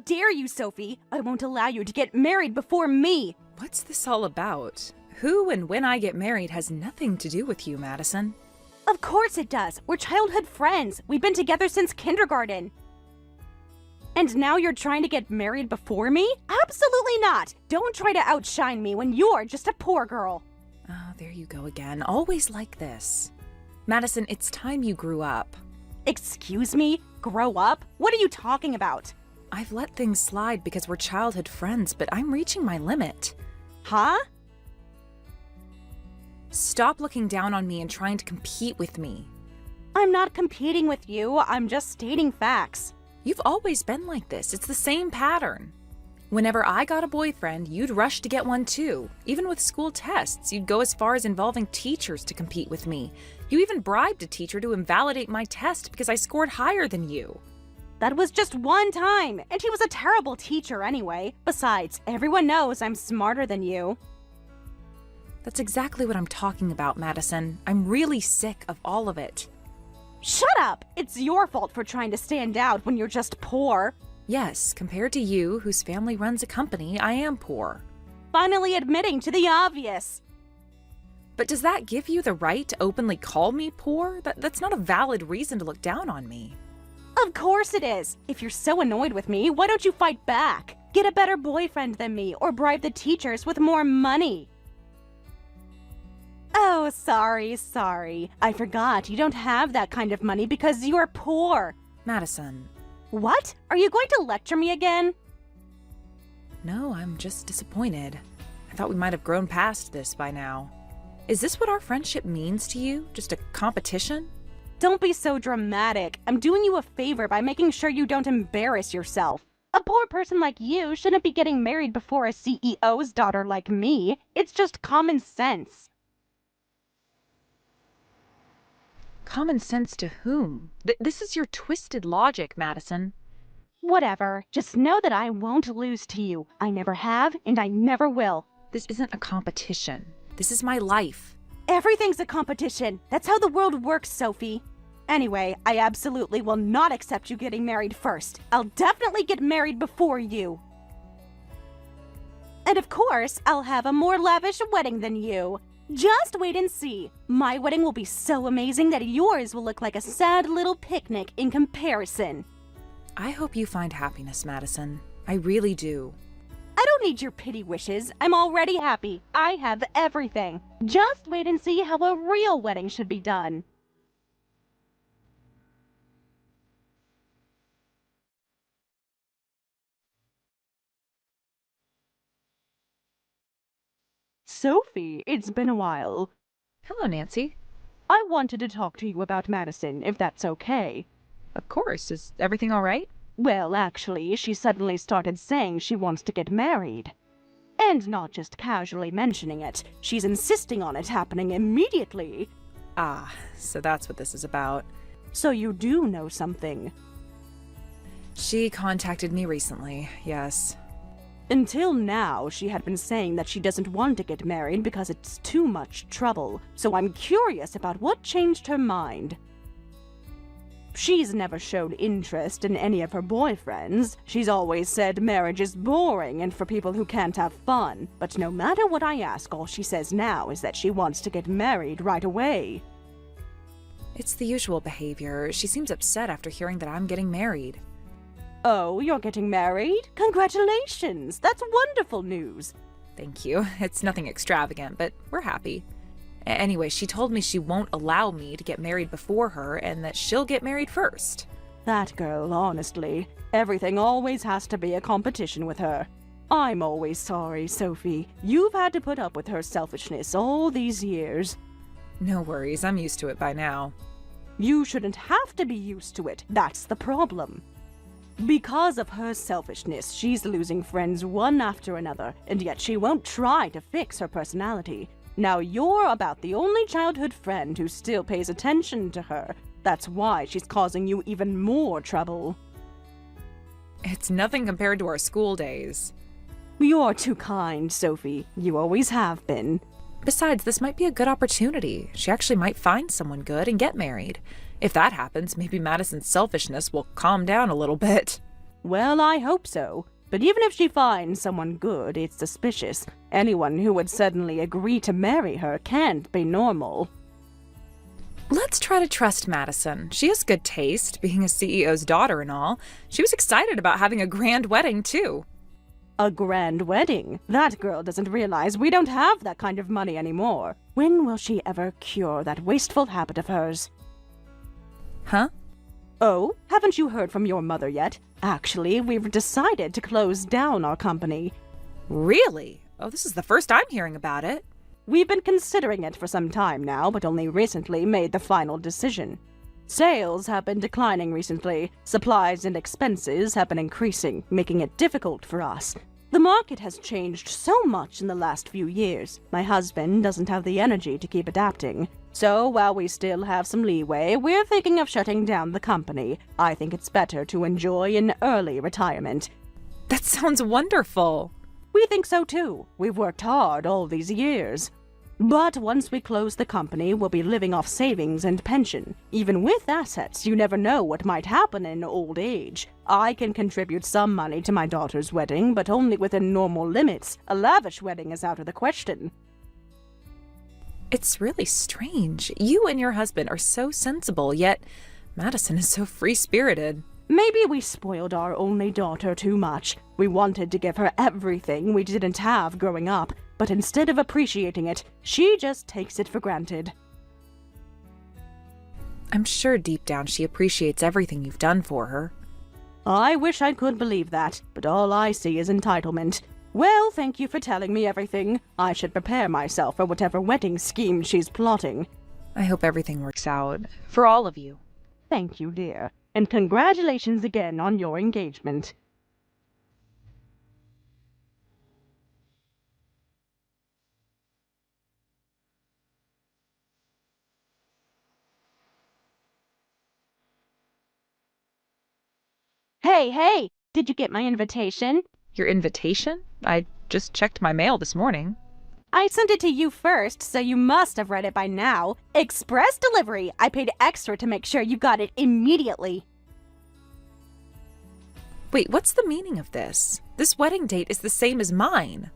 dare you, Sophie? I won't allow you to get married before me. What's this all about? Who and when I get married has nothing to do with you, Madison. Of course it does. We're childhood friends. We've been together since kindergarten. And now you're trying to get married before me? Absolutely not. Don't try to outshine me when you're just a poor girl. Oh, there you go again. Always like this. Madison, it's time you grew up. Excuse me? Grow up? What are you talking about? I've let things slide because we're childhood friends, but I'm reaching my limit. Huh? Stop looking down on me and trying to compete with me. I'm not competing with you. I'm just stating facts. You've always been like this. It's the same pattern. Whenever I got a boyfriend, you'd rush to get one too. Even with school tests, you'd go as far as involving teachers to compete with me. You even bribed a teacher to invalidate my test because I scored higher than you. That was just one time, and he was a terrible teacher anyway. Besides, everyone knows I'm smarter than you. That's exactly what I'm talking about, Madison. I'm really sick of all of it. Shut up! It's your fault for trying to stand out when you're just poor. Yes, compared to you, whose family runs a company, I am poor. Finally admitting to the obvious. But does that give you the right to openly call me poor? That's not a valid reason to look down on me. Of course it is. If you're so annoyed with me, why don't you fight back? Get a better boyfriend than me, or bribe the teachers with more money. Oh, sorry. I forgot you don't have that kind of money because you're poor. Madison. What? Are you going to lecture me again? No, I'm just disappointed. I thought we might have grown past this by now. Is this what our friendship means to you? Just a competition? Don't be so dramatic. I'm doing you a favor by making sure you don't embarrass yourself. A poor person like you shouldn't be getting married before a CEO's daughter like me. It's just common sense. Common sense to whom? This is your twisted logic, Madison. Whatever. Just know that I won't lose to you. I never have, and I never will. This isn't a competition. This is my life. Everything's a competition. That's how the world works, Sophie. Anyway, I absolutely will not accept you getting married first. I'll definitely get married before you. And of course, I'll have a more lavish wedding than you. Just wait and see. My wedding will be so amazing that yours will look like a sad little picnic in comparison. I hope you find happiness, Madison. I really do. I don't need your pity wishes. I'm already happy. I have everything. Just wait and see how a real wedding should be done. Sophie, it's been a while. Hello, Nancy. I wanted to talk to you about Madison, if that's okay. Of course. Is everything all right? Well, actually, she suddenly started saying she wants to get married. And not just casually mentioning it. She's insisting on it happening immediately. Ah, so that's what this is about. So you do know something. She contacted me recently, yes. Until now, she had been saying that she doesn't want to get married because it's too much trouble, so I'm curious about what changed her mind. She's never showed interest in any of her boyfriends. She's always said marriage is boring and for people who can't have fun. But no matter what I ask, all she says now is that she wants to get married right away. It's the usual behavior. She seems upset after hearing that I'm getting married. Oh, you're getting married? Congratulations! That's wonderful news. Thank you. It's nothing extravagant, but we're happy. Anyway, she told me she won't allow me to get married before her and that she'll get married first. That girl, honestly. Everything always has to be a competition with her. I'm always sorry, Sophie. You've had to put up with her selfishness all these years. No worries, I'm used to it by now. You shouldn't have to be used to it. That's the problem. Because of her selfishness, she's losing friends one after another, and yet she won't try to fix her personality. Now you're about the only childhood friend who still pays attention to her. That's why she's causing you even more trouble. It's nothing compared to our school days. You're too kind, Sophie. You always have been. Besides, this might be a good opportunity. She actually might find someone good and get married. If that happens, maybe Madison's selfishness will calm down a little bit. Well, I hope so. But even if she finds someone good, it's suspicious. Anyone who would suddenly agree to marry her can't be normal. Let's try to trust Madison. She has good taste, being a CEO's daughter and all. She was excited about having a grand wedding, too. A grand wedding? That girl doesn't realize we don't have that kind of money anymore. When will she ever cure that wasteful habit of hers? Huh? Oh, haven't you heard from your mother yet? Actually, we've decided to close down our company. Really? Oh, this is the first I'm hearing about it. We've been considering it for some time now, but only recently made the final decision. Sales have been declining recently. Supplies and expenses have been increasing, making it difficult for us. The market has changed so much in the last few years. My husband doesn't have the energy to keep adapting. So, while we still have some leeway, we're thinking of shutting down the company. I think it's better to enjoy an early retirement. That sounds wonderful. We think so too. We've worked hard all these years. But once we close the company, we'll be living off savings and pension. Even with assets, you never know what might happen in old age. I can contribute some money to my daughter's wedding, but only within normal limits. A lavish wedding is out of the question. It's really strange. You and your husband are so sensible, yet Madison is so free-spirited. Maybe we spoiled our only daughter too much. We wanted to give her everything we didn't have growing up, but instead of appreciating it, she just takes it for granted. I'm sure deep down she appreciates everything you've done for her. I wish I could believe that, but all I see is entitlement. Well, thank you for telling me everything. I should prepare myself for whatever wedding scheme she's plotting. I hope everything works out, for all of you. Thank you, dear. And congratulations again on your engagement. Hey, did you get my invitation? Your invitation? I just checked my mail this morning. I sent it to you first, so you must have read it by now. Express delivery! I paid extra to make sure you got it immediately. Wait, what's the meaning of this? This wedding date is the same as mine.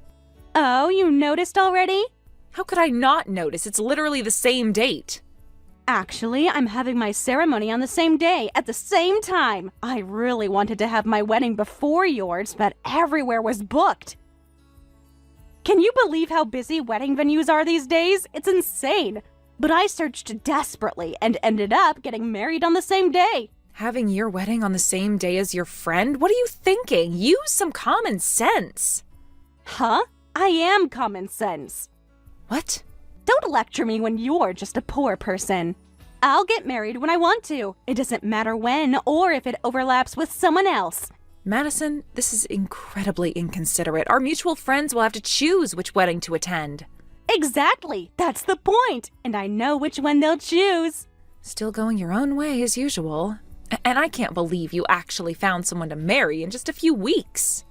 Oh, you noticed already? How could I not notice? It's literally the same date. Actually, I'm having my ceremony on the same day, at the same time. I really wanted to have my wedding before yours, but everywhere was booked. Can you believe how busy wedding venues are these days? It's insane. But I searched desperately and ended up getting married on the same day. Having your wedding on the same day as your friend? What are you thinking? Use some common sense. Huh? I am common sense. What? Don't lecture me when you're just a poor person. I'll get married when I want to. It doesn't matter when or if it overlaps with someone else. Madison, this is incredibly inconsiderate. Our mutual friends will have to choose which wedding to attend. Exactly. That's the point. And I know which one they'll choose. Still going your own way as usual. And I can't believe you actually found someone to marry in just a few weeks.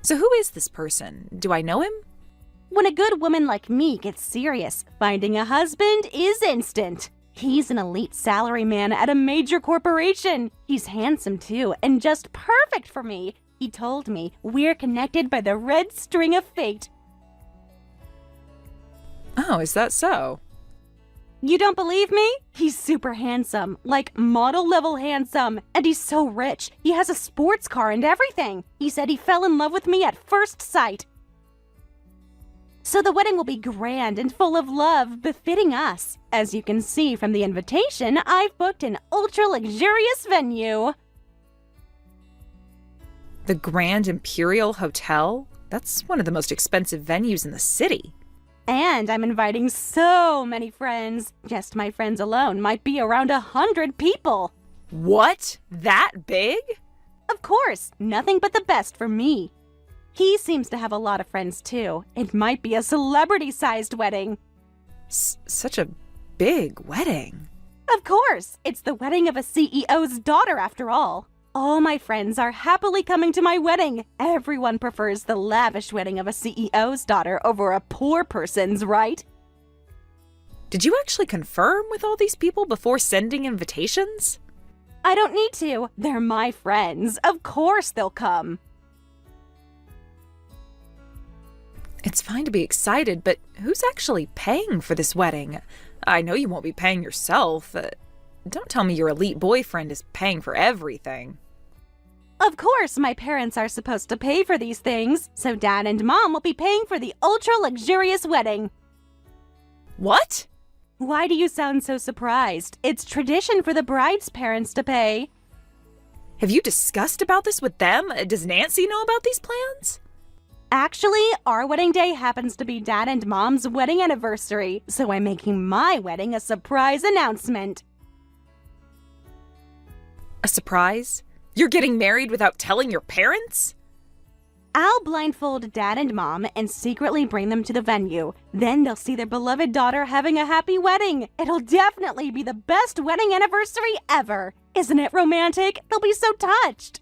So who is this person? Do I know him? When a good woman like me gets serious, finding a husband is instant. He's an elite salaryman at a major corporation. He's handsome too, and just perfect for me. He told me we're connected by the red string of fate. Oh, is that so? You don't believe me? He's super handsome, like model-level handsome. And he's so rich. He has a sports car and everything. He said he fell in love with me at first sight. So the wedding will be grand and full of love, befitting us. As you can see from the invitation, I've booked an ultra-luxurious venue. The Grand Imperial Hotel? That's one of the most expensive venues in the city. And I'm inviting so many friends. Just my friends alone might be around 100 people. What? That big? Of course, nothing but the best for me. He seems to have a lot of friends too. It might be a celebrity-sized wedding. Such a big wedding. Of course, it's the wedding of a CEO's daughter after all. All my friends are happily coming to my wedding. Everyone prefers the lavish wedding of a CEO's daughter over a poor person's, right? Did you actually confirm with all these people before sending invitations? I don't need to. They're my friends. Of course they'll come. It's fine to be excited, but who's actually paying for this wedding? I know you won't be paying yourself. Don't tell me your elite boyfriend is paying for everything. Of course, my parents are supposed to pay for these things, so Dad and Mom will be paying for the ultra-luxurious wedding. What? Why do you sound so surprised? It's tradition for the bride's parents to pay. Have you discussed about this with them? Does Nancy know about these plans? Actually, our wedding day happens to be Dad and Mom's wedding anniversary, so I'm making my wedding a surprise announcement. A surprise? You're getting married without telling your parents? I'll blindfold Dad and Mom and secretly bring them to the venue. Then they'll see their beloved daughter having a happy wedding. It'll definitely be the best wedding anniversary ever. Isn't it romantic? They'll be so touched.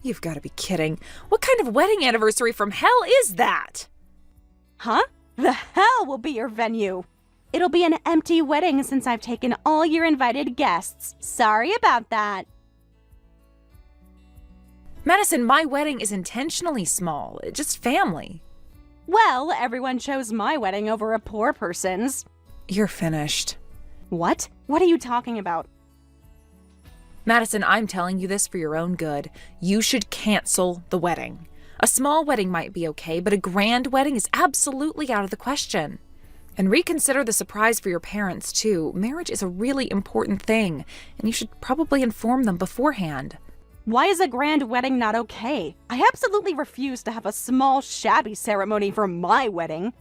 You've got to be kidding. What kind of wedding anniversary from hell is that? Huh? The hell will be your venue. It'll be an empty wedding since I've taken all your invited guests. Sorry about that. Madison, my wedding is intentionally small. Just family. Well, everyone chose my wedding over a poor person's. You're finished. What? What are you talking about? Madison, I'm telling you this for your own good. You should cancel the wedding. A small wedding might be okay, but a grand wedding is absolutely out of the question. And reconsider the surprise for your parents, too. Marriage is a really important thing, and you should probably inform them beforehand. Why is a grand wedding not okay? I absolutely refuse to have a small, shabby ceremony for my wedding.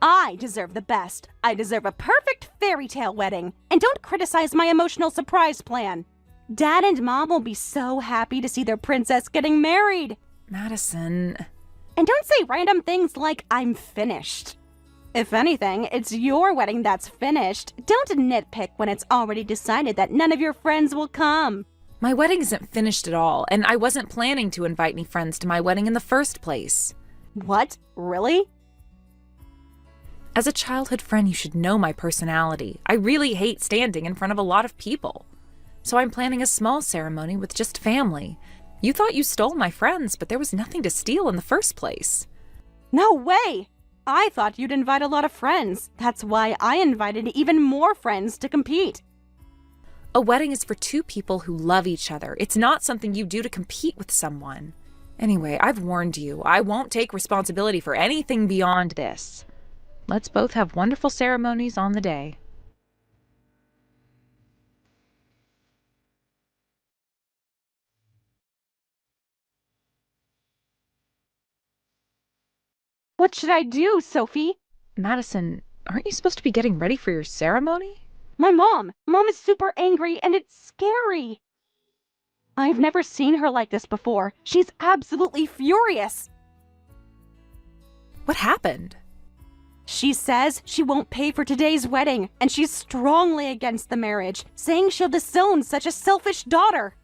I deserve the best. I deserve a perfect fairy tale wedding. And don't criticize my emotional surprise plan. Dad and Mom will be so happy to see their princess getting married. Madison. And don't say random things like, I'm finished. If anything, it's your wedding that's finished. Don't nitpick when it's already decided that none of your friends will come. My wedding isn't finished at all, and I wasn't planning to invite any friends to my wedding in the first place. What? Really? As a childhood friend, you should know my personality. I really hate standing in front of a lot of people. So I'm planning a small ceremony with just family. You thought you stole my friends, but there was nothing to steal in the first place. No way! I thought you'd invite a lot of friends. That's why I invited even more friends to compete. A wedding is for two people who love each other. It's not something you do to compete with someone. Anyway, I've warned you. I won't take responsibility for anything beyond this. Let's both have wonderful ceremonies on the day. What should I do, Sophie? Madison, aren't you supposed to be getting ready for your ceremony? My mom! Mom is super angry and it's scary! I've never seen her like this before. She's absolutely furious! What happened? She says she won't pay for today's wedding, and she's strongly against the marriage, saying she'll disown such a selfish daughter.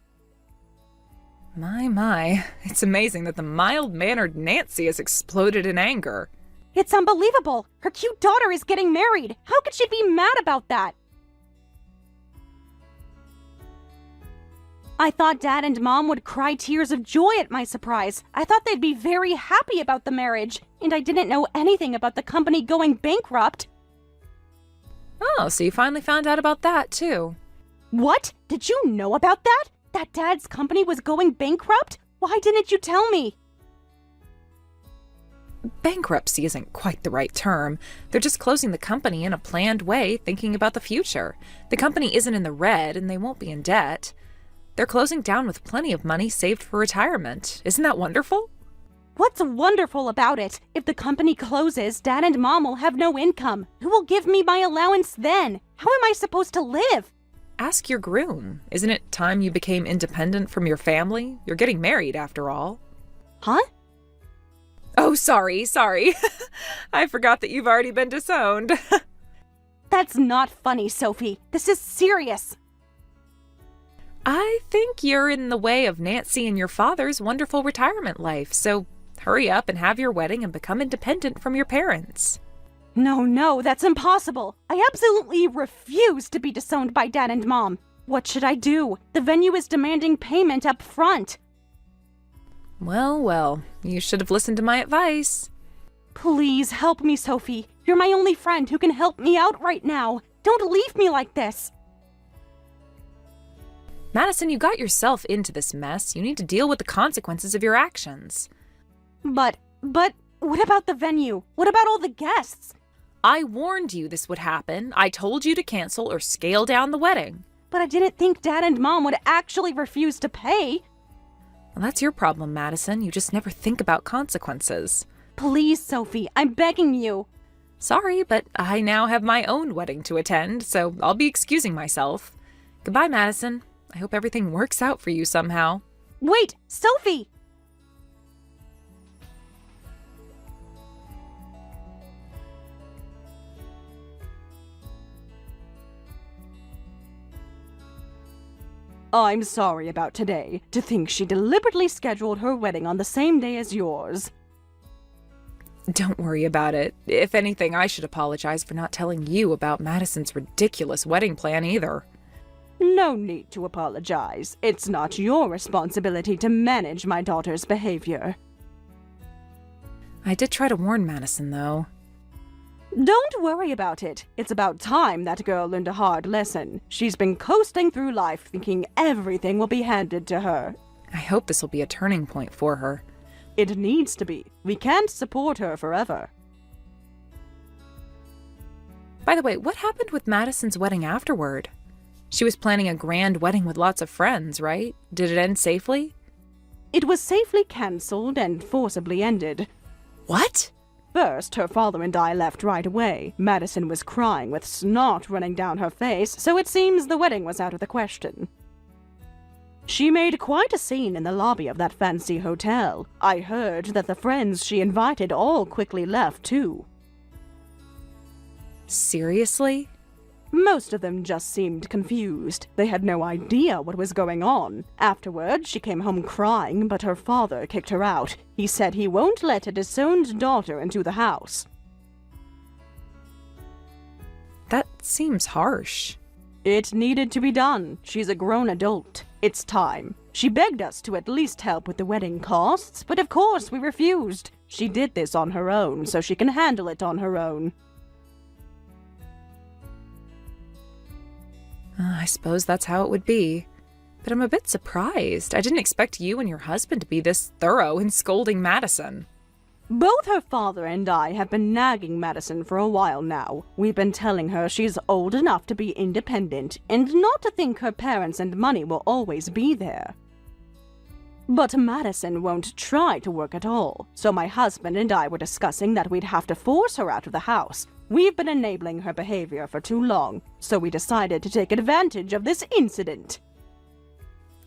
My. It's amazing that the mild-mannered Nancy has exploded in anger. It's unbelievable! Her cute daughter is getting married! How could she be mad about that? I thought Dad and Mom would cry tears of joy at my surprise. I thought they'd be very happy about the marriage, and I didn't know anything about the company going bankrupt. Oh, so you finally found out about that, too. What? Did you know about that? That Dad's company was going bankrupt? Why didn't you tell me? Bankruptcy isn't quite the right term. They're just closing the company in a planned way, thinking about the future. The company isn't in the red, and they won't be in debt. They're closing down with plenty of money saved for retirement. Isn't that wonderful? What's wonderful about it? If the company closes, Dad and Mom will have no income. Who will give me my allowance then? How am I supposed to live? Ask your groom. Isn't it time you became independent from your family? You're getting married, after all. Huh? Oh, sorry. I forgot that you've already been disowned. That's not funny, Sophie. This is serious. I think you're in the way of Nancy and your father's wonderful retirement life, so hurry up and have your wedding and become independent from your parents. No, that's impossible. I absolutely refuse to be disowned by Dad and Mom. What should I do? The venue is demanding payment up front. Well, well, you should have listened to my advice. Please help me, Sophie. You're my only friend who can help me out right now. Don't leave me like this. Madison, you got yourself into this mess. You need to deal with the consequences of your actions. But, what about the venue? What about all the guests? I warned you this would happen. I told you to cancel or scale down the wedding. But I didn't think Dad and Mom would actually refuse to pay. Well, that's your problem, Madison. You just never think about consequences. Please, Sophie, I'm begging you. Sorry, but I now have my own wedding to attend, so I'll be excusing myself. Goodbye, Madison. I hope everything works out for you somehow. Wait, Sophie! I'm sorry about today. To think she deliberately scheduled her wedding on the same day as yours. Don't worry about it. If anything, I should apologize for not telling you about Madison's ridiculous wedding plan either. No need to apologize. It's not your responsibility to manage my daughter's behavior. I did try to warn Madison, though. Don't worry about it. It's about time that girl learned a hard lesson. She's been coasting through life thinking everything will be handed to her. I hope this will be a turning point for her. It needs to be. We can't support her forever. By the way, what happened with Madison's wedding afterward? She was planning a grand wedding with lots of friends, right? Did it end safely? It was safely cancelled and forcibly ended. What? First, her father and I left right away. Madison was crying with snot running down her face, so it seems the wedding was out of the question. She made quite a scene in the lobby of that fancy hotel. I heard that the friends she invited all quickly left, too. Seriously? Most of them just seemed confused. They had no idea what was going on. Afterward, she came home crying, but her father kicked her out. He said he won't let a disowned daughter into the house. That seems harsh. It needed to be done. She's a grown adult. It's time. She begged us to at least help with the wedding costs, but of course we refused. She did this on her own, so she can handle it on her own. I suppose that's how it would be. But I'm a bit surprised. I didn't expect you and your husband to be this thorough in scolding Madison. Both her father and I have been nagging Madison for a while now. We've been telling her she's old enough to be independent and not to think her parents and money will always be there. But Madison won't try to work at all, so my husband and I were discussing that we'd have to force her out of the house. We've been enabling her behavior for too long, so we decided to take advantage of this incident.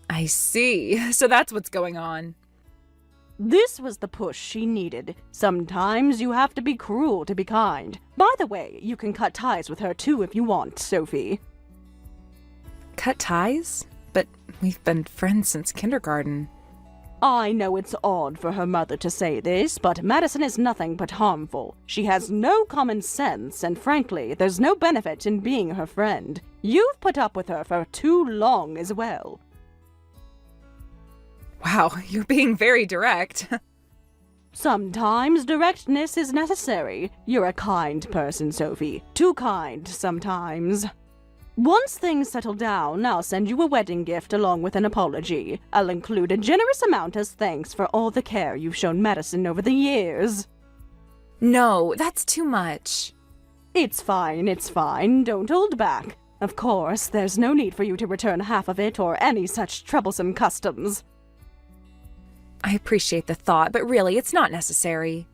I see. So that's what's going on. This was the push she needed. Sometimes you have to be cruel to be kind. By the way, you can cut ties with her too if you want, Sophie. Cut ties? But we've been friends since kindergarten. I know it's odd for her mother to say this, but Madison is nothing but harmful. She has no common sense, and frankly, there's no benefit in being her friend. You've put up with her for too long as well. Wow, you're being very direct. Sometimes directness is necessary. You're a kind person, Sophie. Too kind sometimes. Once things settle down, I'll send you a wedding gift along with an apology. I'll include a generous amount as thanks for all the care you've shown Madison over the years. No, that's too much. It's fine, it's fine. Don't hold back. Of course, there's no need for you to return half of it or any such troublesome customs. I appreciate the thought, but really, it's not necessary.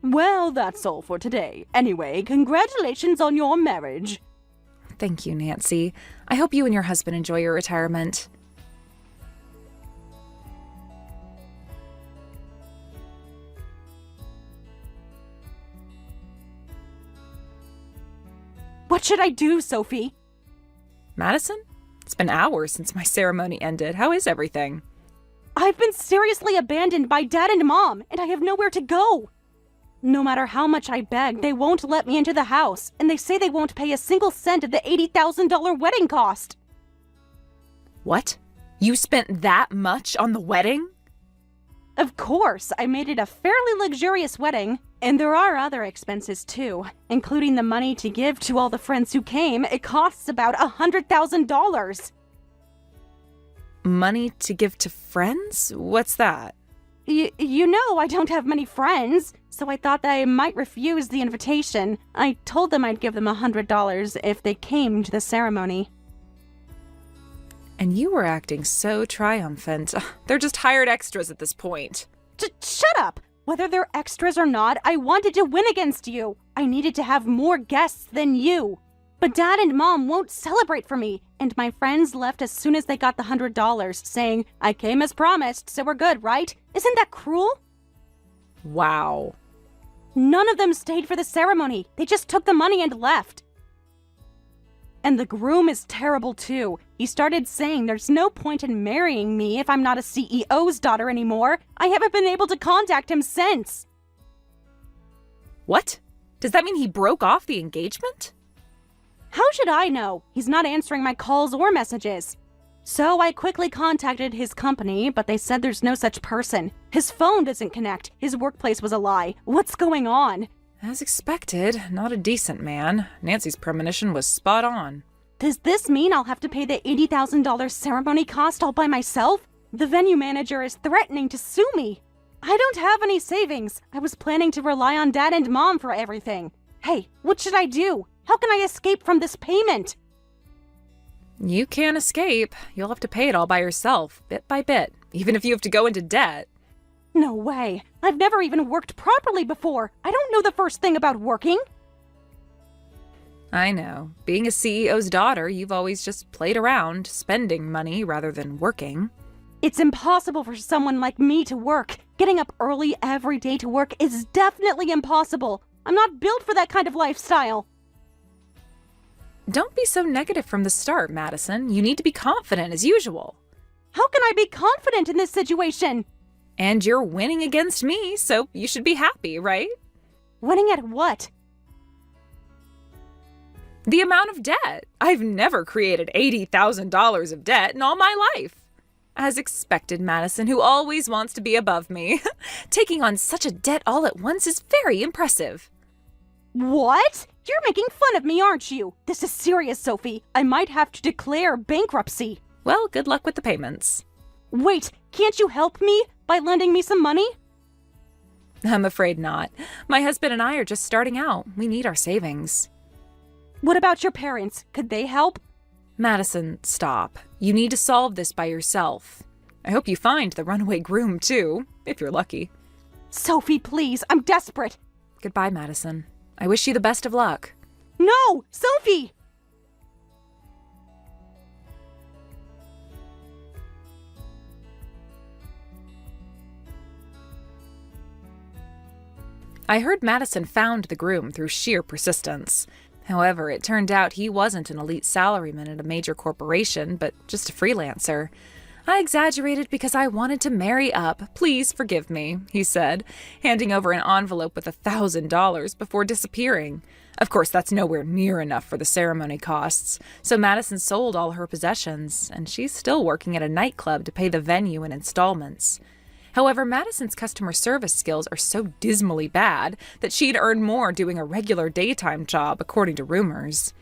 Well, that's all for today. Anyway, congratulations on your marriage. Thank you, Nancy. I hope you and your husband enjoy your retirement. What should I do, Sophie? Madison? It's been hours since my ceremony ended. How is everything? I've been seriously abandoned by Dad and Mom, and I have nowhere to go. No matter how much I beg, they won't let me into the house, and they say they won't pay a single cent of the $80,000 wedding cost. What? You spent that much on the wedding? Of course, I made it a fairly luxurious wedding. And there are other expenses too, including the money to give to all the friends who came. It costs about $100,000. Money to give to friends? What's that? You know I don't have many friends, so I thought that I might refuse the invitation. I told them I'd give them $100 if they came to the ceremony. And you were acting so triumphant. They're just hired extras at this point. Shut up! Whether they're extras or not, I wanted to win against you. I needed to have more guests than you. But Dad and Mom won't celebrate for me, and my friends left as soon as they got the $100, saying, I came as promised, so we're good, right? Isn't that cruel? Wow. None of them stayed for the ceremony. They just took the money and left. And the groom is terrible too. He started saying there's no point in marrying me if I'm not a CEO's daughter anymore. I haven't been able to contact him since. What? Does that mean he broke off the engagement? How should I know? He's not answering my calls or messages. So I quickly contacted his company, but they said there's no such person. His phone doesn't connect. His workplace was a lie. What's going on? As expected, not a decent man. Nancy's premonition was spot on. Does this mean I'll have to pay the $80,000 ceremony cost all by myself? The venue manager is threatening to sue me. I don't have any savings. I was planning to rely on Dad and Mom for everything. Hey, what should I do? How can I escape from this payment? You can't escape. You'll have to pay it all by yourself, bit by bit, even if you have to go into debt. No way. I've never even worked properly before. I don't know the first thing about working. I know. Being a CEO's daughter, you've always just played around, spending money rather than working. It's impossible for someone like me to work. Getting up early every day to work is definitely impossible. I'm not built for that kind of lifestyle. Don't be so negative from the start, Madison. You need to be confident as usual. How can I be confident in this situation? And you're winning against me, so you should be happy, right? Winning at what? The amount of debt. I've never created $80,000 of debt in all my life. As expected, Madison, who always wants to be above me. Taking on such a debt all at once is very impressive. What? You're making fun of me, aren't you? This is serious, Sophie. I might have to declare bankruptcy. Well, good luck with the payments. Wait, can't you help me by lending me some money? I'm afraid not. My husband and I are just starting out. We need our savings. What about your parents? Could they help? Madison, stop. You need to solve this by yourself. I hope you find the runaway groom, too, if you're lucky. Sophie, please, I'm desperate. Goodbye, Madison. I wish you the best of luck. No! Sophie! I heard Madison found the groom through sheer persistence. However, it turned out he wasn't an elite salaryman at a major corporation, but just a freelancer. I exaggerated because I wanted to marry up. Please forgive me, he said, handing over an envelope with $1,000 before disappearing. Of course, that's nowhere near enough for the ceremony costs, so Madison sold all her possessions, and she's still working at a nightclub to pay the venue in installments. However, Madison's customer service skills are so dismally bad that she'd earn more doing a regular daytime job, according to rumors.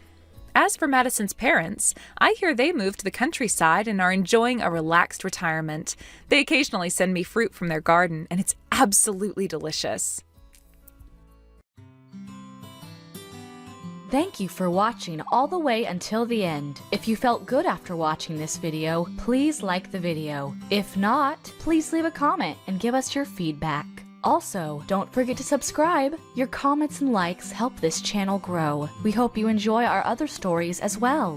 As for Madison's parents, I hear they moved to the countryside and are enjoying a relaxed retirement. They occasionally send me fruit from their garden, and it's absolutely delicious. Thank you for watching all the way until the end. If you felt good after watching this video, please like the video. If not, please leave a comment and give us your feedback. Also, don't forget to subscribe. Your comments and likes help this channel grow. We hope you enjoy our other stories as well.